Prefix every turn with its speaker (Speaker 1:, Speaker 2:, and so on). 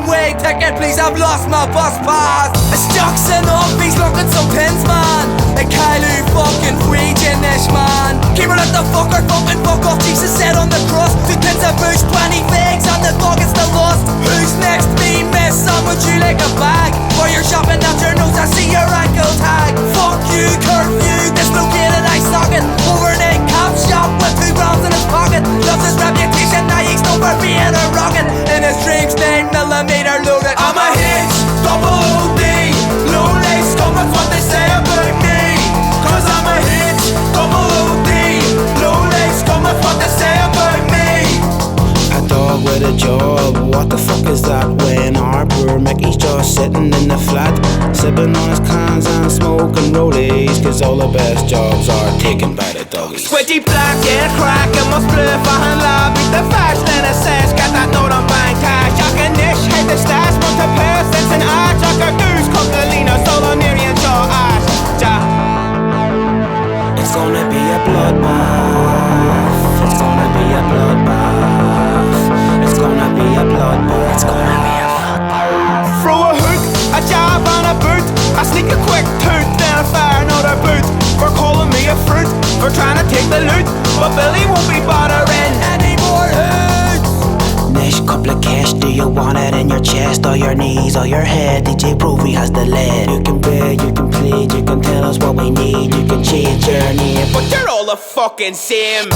Speaker 1: one-way ticket, please, I've lost my bus pass. Stocks and office looking some pins, man. A Kylo fucking Fridge-ish, man. Keep it at the fucker, fucking fuck off, Jesus said on the cross. 2 tins of booze, 20 figs, and the dog is still lost. Who's next? Me, miss, some would you like a bag? While you're shopping at your nose, I see your ankle tag. Fuck you, curfew, dislocated eye socket. Overnight cop shop with 2 grams in his pocket. Loves his reputation, now he's known for being a rocket. In his dreams, 9mm loaded. I'm a H, double O.D. Low lace, come with what they say about me. Cause I'm a H, double O.D. Low lace, come with what they say about me.
Speaker 2: A dog with a job, what the fuck is that? When our poor Mickey's just sitting in the flat, sipping on his cans and smoking rollies. Cause all the best jobs are taken by the doggies.
Speaker 1: Squidgy black, yeah, crack, and my spliff, I hand lab. Beat the fast, then it says, got that note on bank cash. Jack and Nish, hate the stash, want to pass, it's an art. Jack a goose, Coquelina, solo Miriam, jaw ash.
Speaker 2: It's gonna be a bloodbath. It's gonna be a bloodbath. It's gonna be a bloodbath. It's gonna be a bloodbath.
Speaker 1: Throw a hook, a jab and a boot. I sneak a quick tooth, then I fire another boot. For calling me a fruit, for trying to take the loot. But Billy won't be bothering any more hoots.
Speaker 2: Nish, couple of cash, do you want it in your chest, or your knees, or your head? DJ Provey has the lead. You can beg, you can plead, you can tell us what we need. You can change your name,
Speaker 1: but you're all the fucking same.